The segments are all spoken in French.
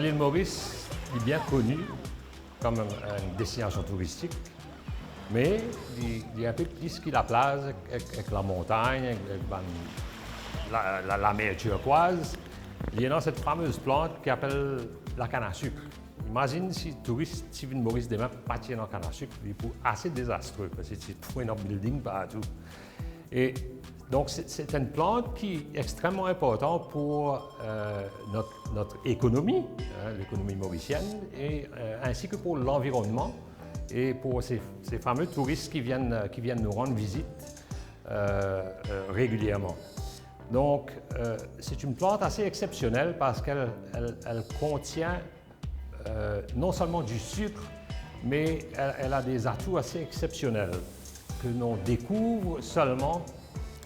L'île Maurice est bien connue comme une destination touristique, mais il y a un peu plus que la plage avec la montagne, avec la mer turquoise. Il y a cette fameuse plante qui appelle la canne à sucre. Imagine si les touristes qui viennent Maurice demain partent dans la canne à sucre, c'est assez désastreux parce que c'est tout un building partout. Et donc c'est une plante qui est extrêmement importante pour notre économie, l'économie mauricienne, ainsi que pour l'environnement et pour ces fameux touristes qui viennent nous rendre visite régulièrement. Donc, c'est une plante assez exceptionnelle parce qu'elle contient non seulement du sucre, mais elle a des atouts assez exceptionnels que l'on découvre seulement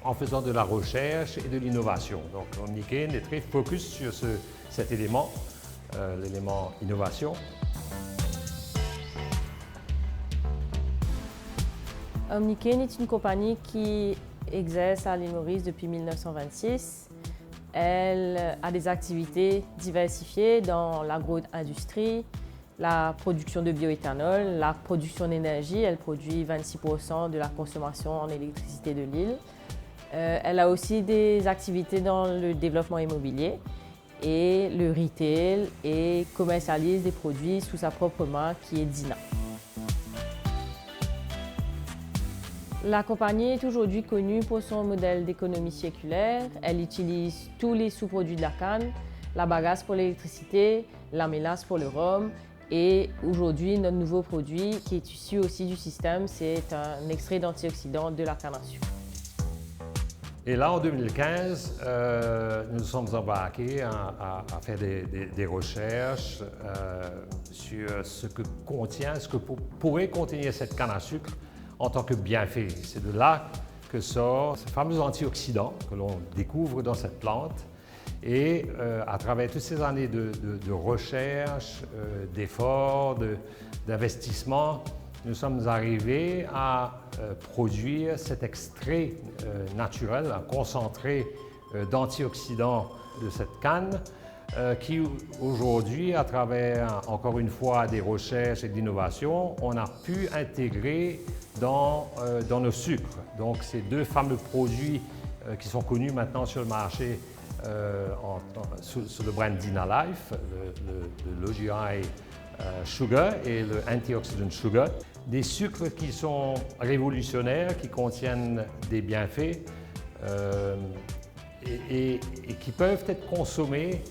en faisant de la recherche et de l'innovation. Donc, Omnicaine est très focus sur cet élément, l'élément innovation. Omnicaine est une compagnie qui exerce à l'île Maurice depuis 1926. Elle a des activités diversifiées dans l'agro-industrie, la production de bioéthanol, la production d'énergie. Elle produit 26% de la consommation en électricité de l'île. Elle a aussi des activités dans le développement immobilier et le retail et commercialise des produits sous sa propre marque qui est Dina. La compagnie est aujourd'hui connue pour son modèle d'économie circulaire. Elle utilise tous les sous-produits de la canne, la bagasse pour l'électricité, la mélasse pour le rhum. Et aujourd'hui, notre nouveau produit, qui est issu aussi du système, c'est un extrait d'antioxydants de la canne à sucre. Et là, en 2015, nous sommes embarqués à faire des recherches sur ce que pourrait contenir cette canne à sucre en tant que bienfait. C'est de là que sort ce fameux antioxydant que l'on découvre dans cette plante. Et à travers toutes ces années de recherche, d'efforts, d'investissement, nous sommes arrivés à produire cet extrait naturel, un concentré d'antioxydants de cette canne qui aujourd'hui, à travers encore une fois des recherches et d'innovation, on a pu intégrer dans nos sucres. Donc ces deux fameux produits qui sont connus maintenant sur le marché sous le brand Dina Life, le LoGI Sugar et le Antioxidant Sugar, des sucres qui sont révolutionnaires, qui contiennent des bienfaits et qui peuvent être consommés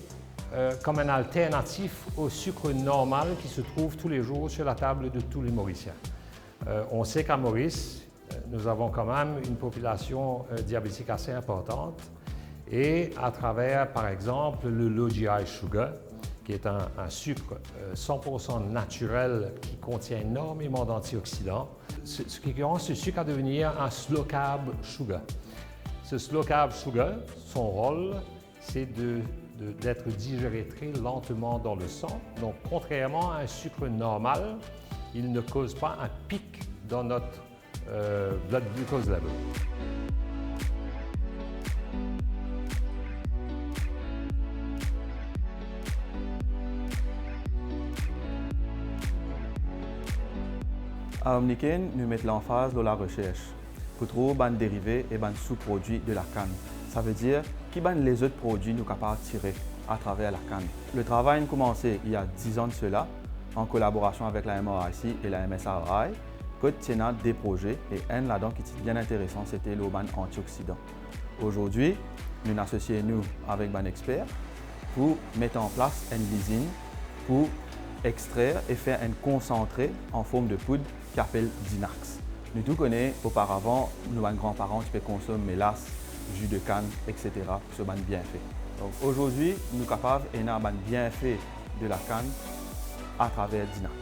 comme un alternatif au sucre normal qui se trouve tous les jours sur la table de tous les Mauriciens. On sait qu'à Maurice, nous avons quand même une population diabétique assez importante et à travers, par exemple, le LoGI Sugar, qui est un sucre 100% naturel qui contient énormément d'antioxydants, ce qui rend ce sucre à devenir un slow carb sugar. Ce slow carb sugar, son rôle, c'est d'être digéré très lentement dans le sang. Donc, contrairement à un sucre normal, il ne cause pas un pic dans notre blood glucose level. À Omnicaine, nous mettons l'emphase sur la recherche pour trouver des dérivés et des sous-produits de la canne. Ça veut dire qui sont les autres produits nous sommes capables de tirer à travers la canne. Le travail a commencé il y a 10 ans de cela, en collaboration avec la MRIC et la MSRI, que tient des projets et un là-dedans qui était bien intéressant, c'était le ban antioxydant. Aujourd'hui, nous nous associons avec des experts pour mettre en place une usine pour extraire et faire un concentré en forme de poudre qui s'appelle Dinax. Nous tous connaissons auparavant, nos grands-parents qui consomment mélasse, jus de canne, etc. pour ce ban bienfait. Donc aujourd'hui, nous sommes capables d'avoir un bienfait de la canne à travers Dinax.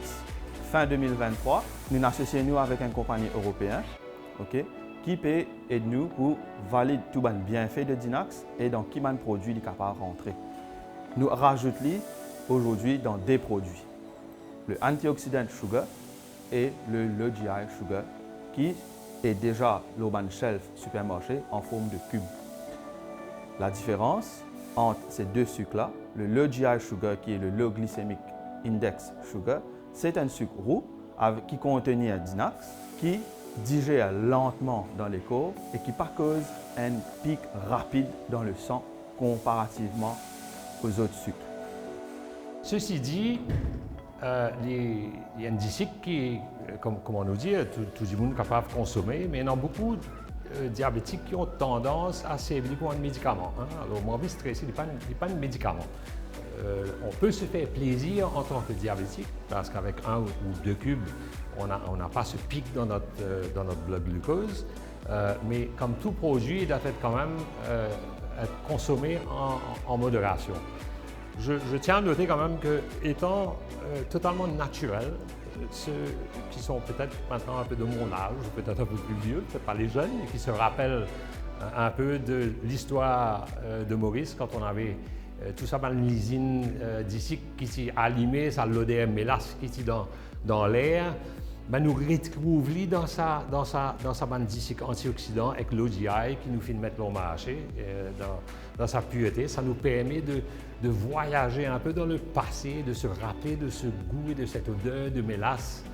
Fin 2023, nous nous associons avec une compagnie européenne qui peut aider nous pour valider tout le bienfait de Dinax et dans qui man produit est capable de rentrer. Nous rajoutons aujourd'hui dans des produits le Antioxidant Sugar et le LoGI Sugar qui est déjà l'urban shelf supermarché en forme de cube. La différence, entre ces deux sucres-là, le low GI sugar qui est le low glycemic index sugar, c'est un sucre roux qui contient un Dinax qui digère lentement dans les corps et qui pas cause un pic rapide dans le sang comparativement aux autres sucres. Ceci dit, il y a un disque qui, comme on nous dit, tout le monde est capable de consommer, mais il y en a beaucoup de diabétiques qui ont tendance à servir comme un médicament. Alors, mon vie stressé, il n'est pas un médicament. On peut se faire plaisir en tant que diabétique parce qu'avec 1 ou 2 cubes, on n'a pas ce pic dans notre blood glucose. Mais comme tout produit, il doit être quand même être consommé en modération. Je tiens à noter quand même que, étant totalement naturel, ceux qui sont peut-être maintenant un peu de mon âge, peut-être un peu plus vieux, peut-être pas les jeunes, mais qui se rappellent un peu de l'histoire de Maurice quand on avait tout ça dans l'usine d'ici qui s'est allumé, ça l'odeur mélasse qui était dans l'air, ben nous retrouvons dans sa bande d'ici antioxydant avec l'OGI qui nous fait mettre au marché dans sa pureté. Ça nous permet de voyager un peu dans le passé, de se rappeler de ce goût et de cette odeur de mélasse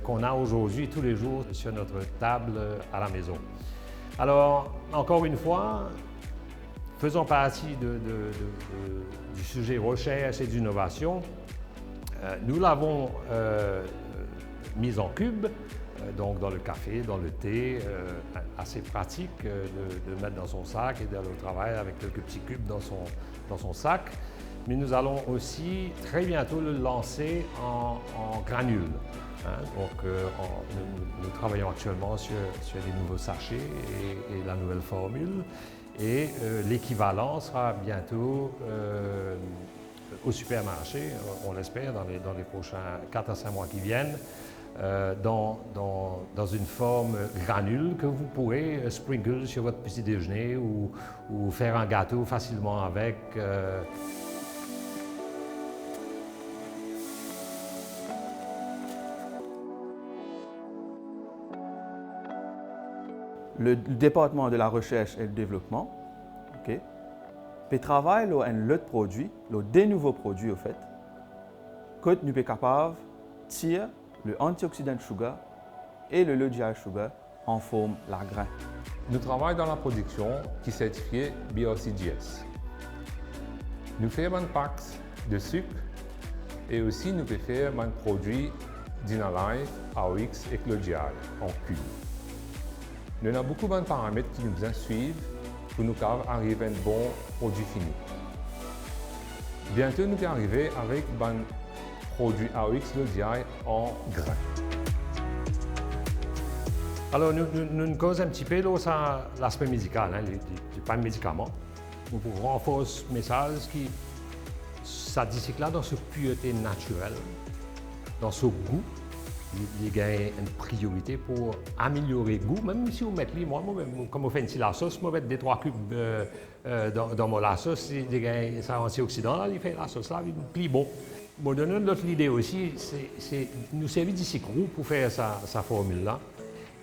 qu'on a aujourd'hui tous les jours sur notre table à la maison. Alors, encore une fois, faisant partie du sujet recherche et d'innovation, nous l'avons mise en cube, donc dans le café, dans le thé, assez pratique de mettre dans son sac et d'aller au travail avec quelques petits cubes dans son sac. Mais nous allons aussi très bientôt le lancer en granules. Donc, nous travaillons actuellement sur les nouveaux sachets et la nouvelle formule. Et l'équivalent sera bientôt au supermarché, on l'espère, dans les prochains 4 à 5 mois qui viennent, dans une forme granule que vous pourrez sprinkle sur votre petit déjeuner ou faire un gâteau facilement avec. Le département de la recherche et le développement peut travailler sur un autre produit, des nouveaux produits au fait, que nous sommes capables de tirer le antioxydant sugar et le low GI sugar en forme la grain. Nous travaillons dans la production qui est certifiée BRCGS. Nous faisons un pack de sucre et aussi nous pouvons faire un produit DynaLife, AOX et low GI en cube. Nous avons beaucoup de paramètres qui nous besoin suivre pour nous arriver à un bon produit fini. Bientôt, nous allons arriver avec un produit AOX low GI en grain. Alors, nous causons un petit peu l'aspect médical, pas de médicament. Nous renforcer ce message qui ça dit là dans sa pureté naturelle, dans son goût. Il y a une priorité pour améliorer le goût, même si vous mettez, moi, comme on fait ici la sauce, je mets 2-3 cubes dans la sauce, c'est un antioxydant, là, il fait la sauce là, il plie bon. Bon, de notre idée aussi, c'est nous servir d'ici roux pour faire sa formule là.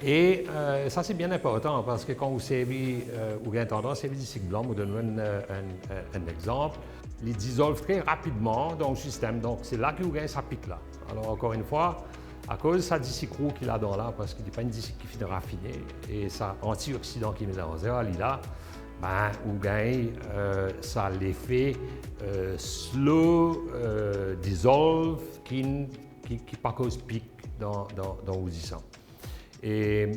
Et ça, c'est bien important parce que quand vous servez, vous avez tendance à servir d'ici blanc, vous donne un exemple, il dissolve très rapidement dans le système, donc c'est là que vous gagnez sa pique là. Alors, encore une fois, à cause de sa disicro qu'il a dans là, parce qu'il n'est pas une disic qui finit raffinée, et sa antioxydant qui met dans là, ben, vous gagnez ça l'effet slow dissolve qui pas cause pic dans vos sang. Et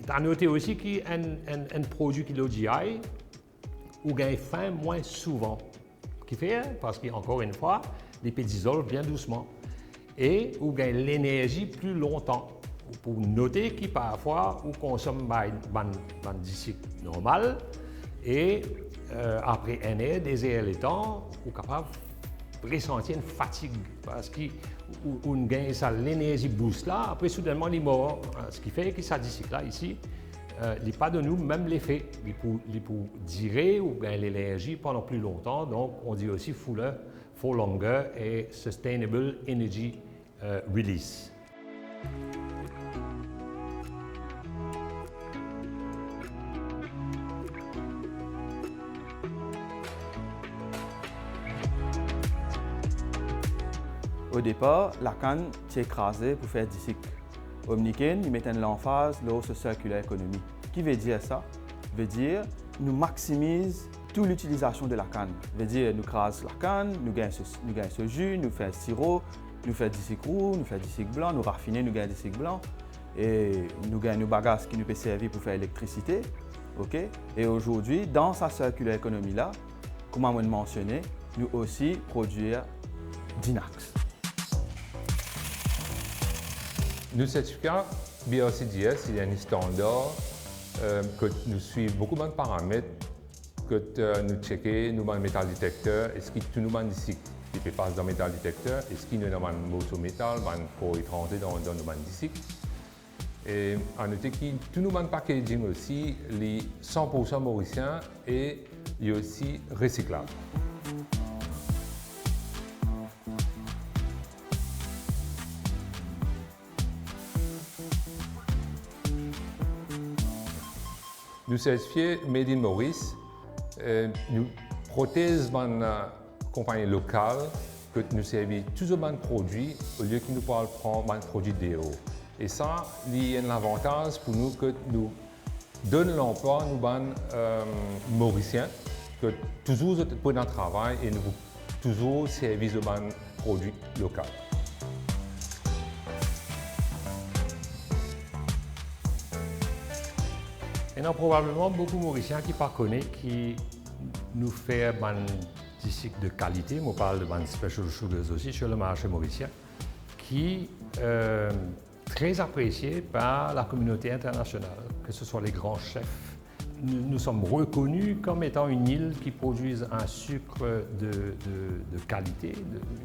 tu as noté aussi qu'il y a un produit qui est l'OGI, vous gagnez faim moins souvent. Qui fait, parce qu'encore une fois, les peut dissolvent bien doucement. Et vous gagnez l'énergie plus longtemps. Pour noter que parfois, vous consommez un disque normal et après un heure, des heures le temps, vous êtes capable de ressentir une fatigue parce que vous gagnez l'énergie boost là, après soudainement, il est mort. Ce qui fait que ça disque là, ici, il n'est pas de nous même l'effet. Il peut durer ou gagner l'énergie pendant plus longtemps. Donc, on dit aussi fuller, for longer et sustainable energy release. Au départ, la canne est écrasée pour faire du sucre. Omniken, nous mettons l'emphase sur ce circulaire économie. Qui veut dire ça? Veut dire nous maximisons toute l'utilisation de la canne. Veut dire nous crasons la canne, nous gagnons ce jus, nous faisons sirop, nous faisons du sucre roux, nous faisons du sucre blanc, nous raffinons, nous gagnons du sucre blanc. Et nous gagnons nos bagages qui nous peuvent servir pour faire l'électricité. Okay? Et aujourd'hui, dans sa circulaire économie-là, comme on l'a mentionné, nous aussi produire Dinax. Nos certificats BRCGS, il y a un standard que nous suivons beaucoup de paramètres que nous checkons, nous avons un métal détecteur, est-ce que tout nous avons ici qui peut passer dans le métal détecteur, est-ce qu'il y a un motométal, pour rentrer dans le ici. Et à noter que tout nous avons packaging aussi, les 100% mauriciens et il y a aussi recyclable. Nous certifions Made in Maurice, nous protégeons les compagnies locales que nous servons tous les produits au lieu que nous prendre des produits d'euros. Et ça, il y a un avantage pour nous que nous donnons l'emploi aux Mauriciens, que toujours pour notre travail et nous toujours servir aux produits locaux. Il y a probablement beaucoup de Mauriciens qui ne connaissent pas, qui nous font des sucres de qualité, on parle de special sugars aussi sur le marché mauricien, qui sont très appréciés par la communauté internationale, que ce soit les grands chefs. Nous sommes reconnus comme étant une île qui produit un sucre de qualité,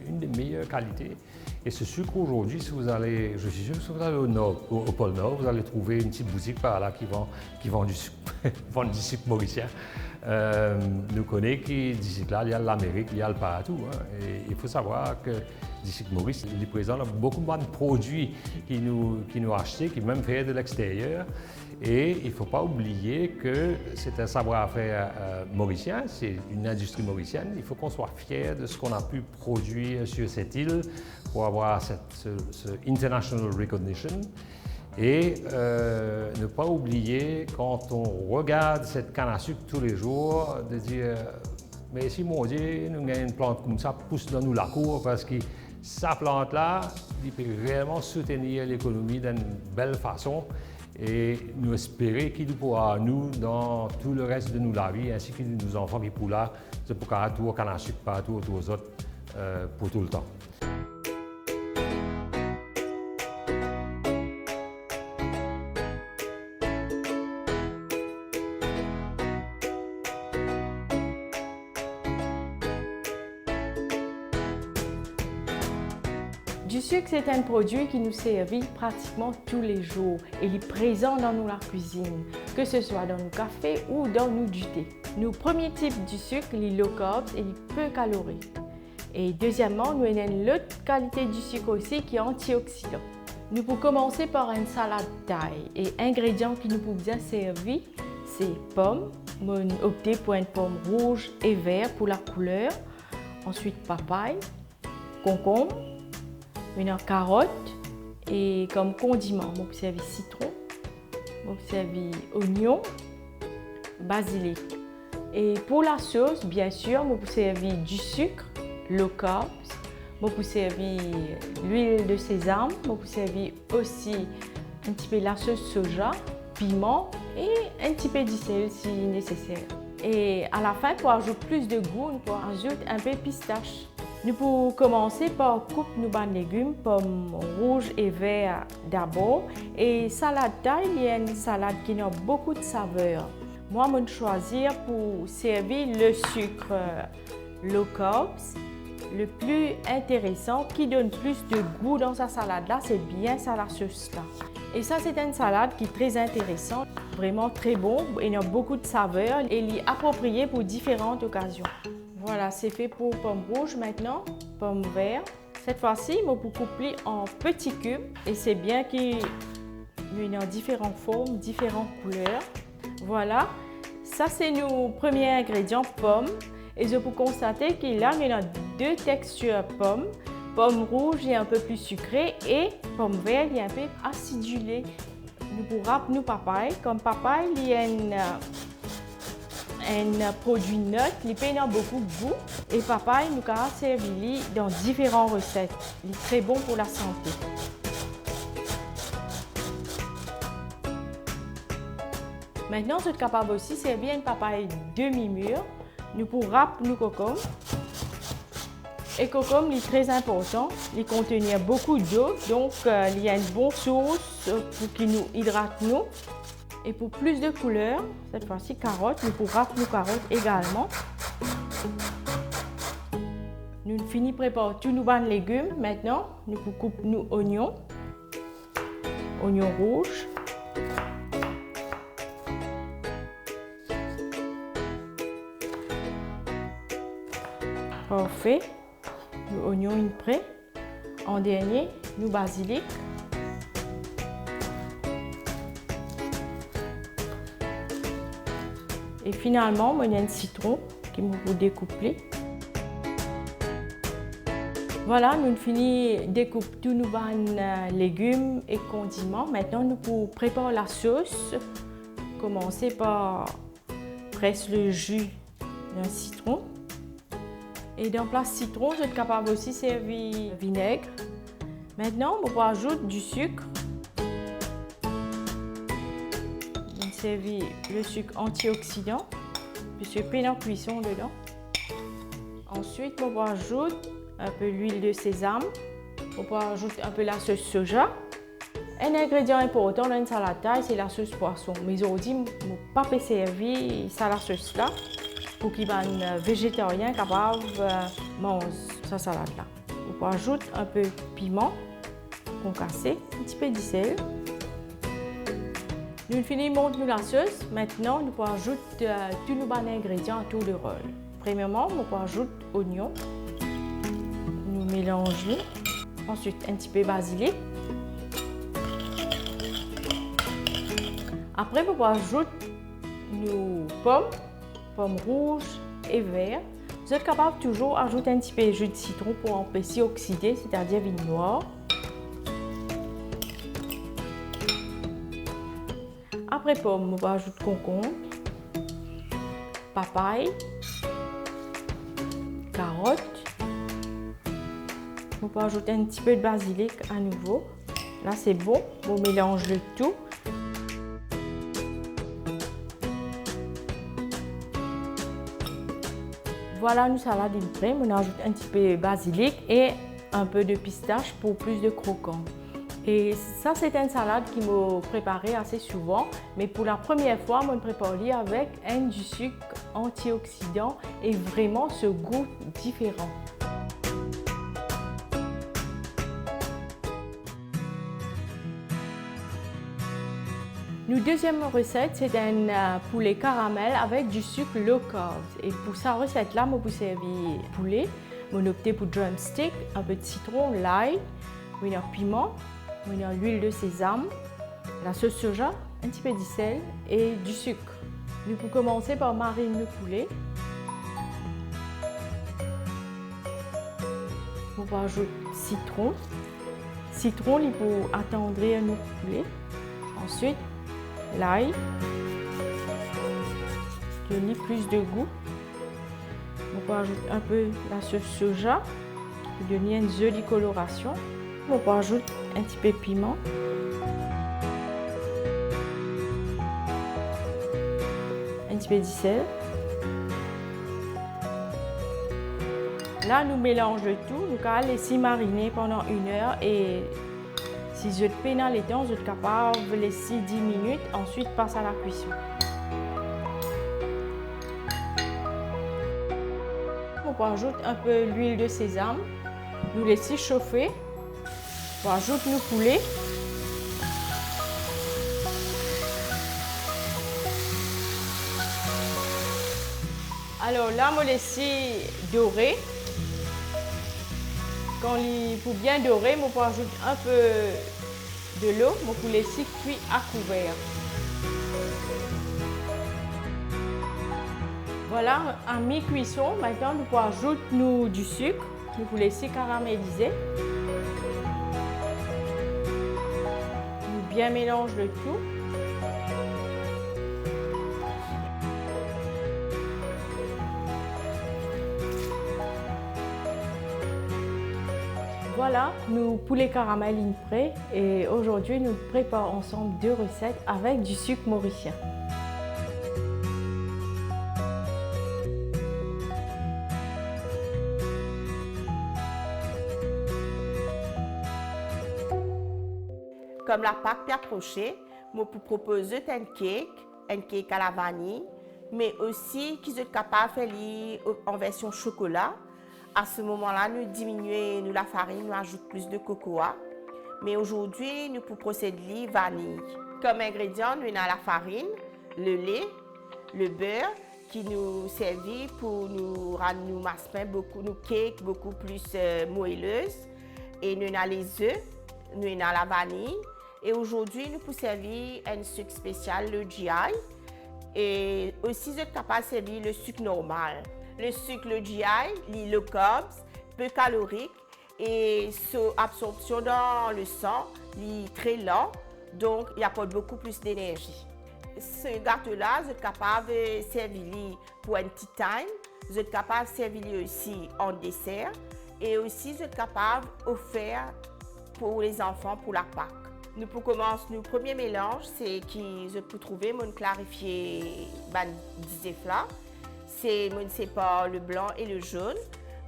une des meilleures qualités. Et ce sucre aujourd'hui, si vous allez, je suis sûr que si vous allez au pôle Nord, vous allez trouver une petite boutique par là qui vend du sucre, vend du sucre mauricien. Nous connaissons que d'ici là, il y a l'Amérique, il y a le partout. Hein. Et il faut savoir que d'ici Maurice, il est présent dans beaucoup de produits qui nous achètent, qui même fait de l'extérieur. Et il ne faut pas oublier que c'est un savoir-faire mauricien, c'est une industrie mauricienne. Il faut qu'on soit fier de ce qu'on a pu produire sur cette île pour avoir ce international recognition. Et ne pas oublier, quand on regarde cette canne à sucre tous les jours, de dire mais si mon Dieu, nous avons une plante comme ça, pousse dans nous la cour, parce que sa plante-là, il peut réellement soutenir l'économie d'une belle façon. Et nous espérer qu'il pourra nous dans tout le reste de la vie, ainsi que nos enfants qui pour là, c'est pour qu'on tout canne à sucre partout autour aux autres pour tout le temps. Du sucre, c'est un produit qui nous servit pratiquement tous les jours. Il est présent dans la cuisine, que ce soit dans nos cafés ou dans nos thé. Nos premiers types du sucre, les low carbs et les peu caloriques. Et deuxièmement, nous avons une autre qualité du sucre aussi qui est antioxydant. Nous pouvons commencer par une salade thaï. Et ingrédients qui nous peuvent bien servir, c'est pommes. On opte pour une pomme rouge et verte pour la couleur. Ensuite, papaye, concombre. Une carotte et comme condiment, on peut servir citron, on peut servir oignon, basilic. Et pour la sauce, bien sûr, on peut servir du sucre, low carbs, on peut servir l'huile de sésame, on peut servir aussi un petit peu de la sauce soja, piment et un petit peu de sel si nécessaire. Et à la fin, pour ajouter plus de goût, on peut ajouter un peu de pistache. Nous pouvons commencer par couper nos légumes, pommes rouges et verts d'abord. Et salade thaï, il y a une salade qui a beaucoup de saveurs. Moi, je vais choisir pour servir le sucre low carbs, le plus intéressant, qui donne plus de goût dans sa salade là, c'est bien ça la sauce là. Et ça, c'est une salade qui est très intéressante, vraiment très bon. Il y a beaucoup de saveurs et il est approprié pour différentes occasions. Voilà, c'est fait pour pommes rouges maintenant, pommes vertes. Cette fois-ci, on peut couper en petits cubes et c'est bien qu'il y a différentes formes, différentes couleurs. Voilà, ça c'est nos premiers ingrédients pommes et je peux constater qu'il y a deux textures pommes Pomme rouge est un peu plus sucrée et pomme verte est un peu acidulée. Nous pourrons nous papaye. Comme papaye, il y a un produit neutre, il peut avoir beaucoup de goût. Et papaye, nous pouvons servir dans différentes recettes. Il est très bon pour la santé. Maintenant, vous êtes capable aussi de servir une papaye demi-mûre. Nous pourrons nous concombre. Et concombre est très important. Il contient beaucoup d'eau, donc il y a une bonne source pour qu'il nous hydrate nous. Et pour plus de couleur, cette fois-ci carottes, nous pourrons nous carottes également. Nous finissons de préparer tous nos bonnes légumes. Maintenant, nous coupons nos oignons, oignons rouges. Parfait. L'oignon est prêt. En dernier, le basilic. Et finalement, il y a un citron qui me découper. Voilà, nous finissons de découper tous nos légumes et condiments. Maintenant, nous pouvons préparer la sauce. Commencer par presser le jus d'un citron. Et dans place citron, vous êtes capable aussi de servir vinaigre. Maintenant, on va ajouter du sucre. On servir le sucre antioxydant, puisque il y a une cuisson dedans. Ensuite, on va ajouter un peu l'huile de sésame. On va ajouter un peu la sauce soja. Un ingrédient important dans une salade thaï, c'est la sauce poisson. Mais aujourd'hui, je ne vais pas servir la sauce là. Pour qu'ils soient végétariens capables de manger cette salade-là. On peut ajouter un peu de piment concassé, un petit peu de sel. Nous finissons de monter la sauce. Maintenant, nous pouvons ajouter tous nos bons ingrédients à tour de rôle. Premièrement, on peut ajouter l'oignon. Nous mélangeons. Ensuite, un petit peu de basilic. Après, on peut ajouter nos pommes rouges et vertes. Vous êtes capable toujours d'ajouter un petit peu de jus de citron pour empêcher d'oxyder, c'est-à-dire vin noir. Après pommes, on va ajouter concombre, papaye, carottes. On peut ajouter un petit peu de basilic à nouveau. Là, c'est bon. On mélange le tout. Voilà, nos salades sont prêtes. On ajoute un petit peu de basilic et un peu de pistache pour plus de croquant. Et ça, c'est une salade qui m'a préparée assez souvent. Mais pour la première fois, je prépare avec du sucre antioxydant et vraiment ce goût différent. Notre deuxième recette, c'est un poulet caramel avec du sucre low carb. Et pour cette recette-là, je vais servir poulet. Je vais opter pour drumstick, un peu de citron, l'ail, un piment, l'huile de sésame, la sauce soja, un petit peu de sel et du sucre. Nous pouvons commencer par mariner le poulet. On va ajouter citron. Citron, il faut attendrir notre poulet. Ensuite, l'ail, donner plus de goût. On va ajouter un peu la sauce soja pour donner une jolie coloration. On va ajouter un petit peu de piment. Un petit peu de sel. Là, nous mélangeons le tout. Nous allons laisser mariner pendant 1 heure et si vous êtes pénal les temps, vous êtes capable de laisser 10 minutes, ensuite passe à la cuisson. On peut ajouter un peu l'huile de sésame, nous laisser chauffer. On ajoute nos poulets. Alors là, on va laisser dorer. Quand il faut bien dorer, on peut ajouter un peu de l'eau, on peut laisser cuire à couvert. Voilà, à mi-cuisson, maintenant nous pouvons ajouter du sucre. Nous pouvons laisser caraméliser. Nous bien mélange le tout. Voilà, nos poulets caramel prêts et aujourd'hui nous préparons ensemble 2 recettes avec du sucre mauricien. Comme la Pâques approchait, je vous propose un cake à la vanille, mais aussi qui est capable de faire en version chocolat. À ce moment-là, nous diminuons la farine, nous ajoutons plus de cocoa. Mais aujourd'hui, nous pouvons procéder vanille. Comme ingrédients, nous avons la farine, le lait, le beurre qui nous servit pour nous rendre nos massepains, nos cakes beaucoup plus moelleuses. Et nous avons les œufs, nous avons la vanille. Et aujourd'hui, nous pouvons servir un sucre spécial, le GI. Et aussi, nous sommes capables de servir le sucre normal. Le sucre, le GI, il est low carb, peu calorique et son absorption dans le sang est très lent, donc il apporte beaucoup plus d'énergie. Ce gâteau-là, vous êtes capable de servir pour un tea time, vous êtes capable de servir aussi en dessert et aussi vous êtes capable d'offrir pour les enfants pour la Pâques. Nous pour commencer, notre premier mélange, c'est que je peux trouver mon clarifié là. C'est pas le blanc et le jaune.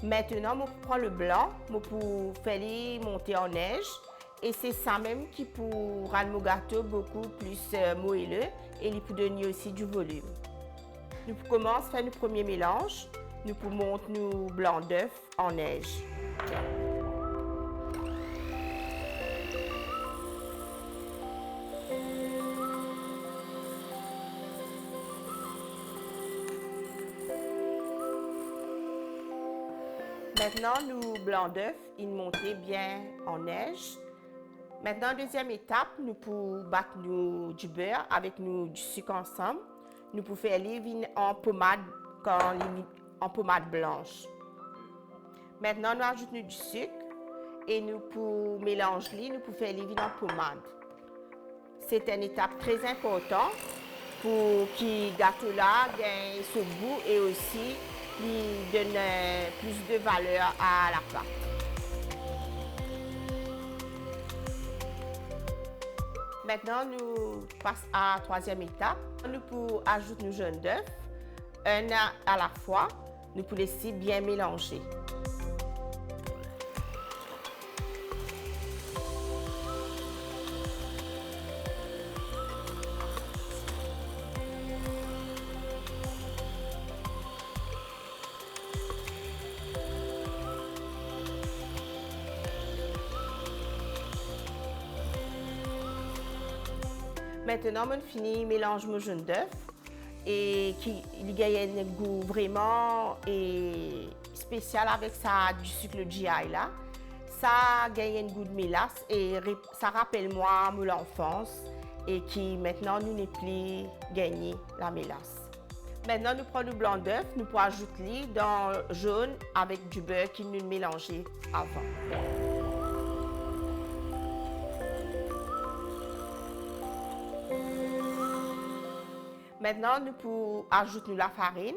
Maintenant, je prends le blanc pour faire monter en neige. Et c'est ça même qui pour rendre mon gâteau beaucoup plus moelleux et il peut donner aussi du volume. Nous commençons à faire notre premier mélange. Nous monter nos blancs d'œufs en neige. Maintenant, nos blancs d'œufs, ils montent bien en neige. Maintenant, deuxième étape, nous pouvons battre du beurre avec du sucre ensemble. Nous pouvons faire en pommade, en pommade blanche. Maintenant, nous ajoutons du sucre et nous pouvons mélanger, nous pouvons faire en pommade. C'est une étape très importante pour que le gâteau-là gagne son goût et aussi il donne plus de valeur à la pâte. Maintenant, nous passons à la troisième étape. Nous pouvons ajouter nos jaunes d'œufs, un à la fois. Nous pouvons laisser bien mélanger. Maintenant, on finit mélange mon jaune d'œuf et il gagne un goût vraiment spécial avec ça du sucre GI là. Ça gagne un goût de mélasse et ça rappelle moi mon enfance et qui maintenant nous n'est plus gagné la mélasse. Maintenant, nous prenons le blanc d'œuf, nous pouvons ajouter dans le jaune avec du beurre qui nous mélangé avant. Maintenant, nous pouvons ajouter la farine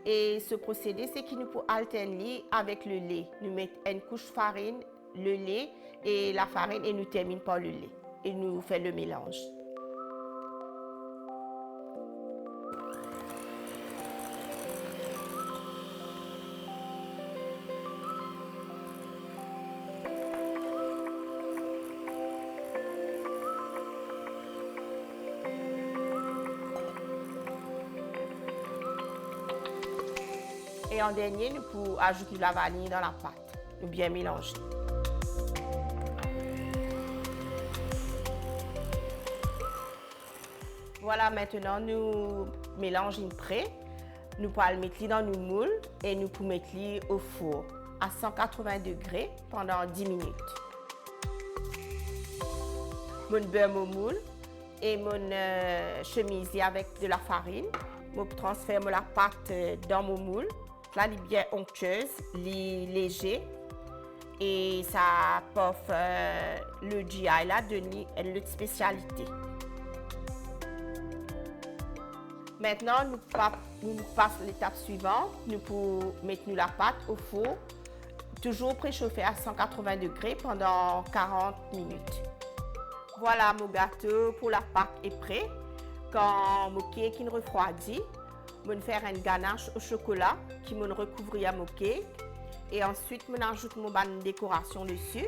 et ce procédé, c'est que nous pouvons alterner avec le lait. Nous mettons une couche de farine, le lait et la farine et nous terminons par le lait. Et nous faisons le mélange. Et en dernier, nous pouvons ajouter la vanille dans la pâte. Nous bien mélanger. Voilà, maintenant nous mélangeons prêt. Nous pouvons le mettre dans nos moules et nous pouvons mettre au four à 180 degrés pendant 10 minutes. Mon beurre mon moule et mon chemisier avec de la farine. Je transfère la pâte dans mon moule. Là, elle est bien onctueuse, elle est légère Et ça porte le GI là, devenu une spécialité. Maintenant, nous passons l'étape suivante. Nous pouvons mettre la pâte au four, toujours préchauffé à 180 degrés pendant 40 minutes. Voilà, mon gâteau pour la pâte est prêt. Quand mon cake est refroidi, je vais faire une ganache au chocolat qui me recouvre à mon cake. Et ensuite, je ajoute mon banne de décoration dessus.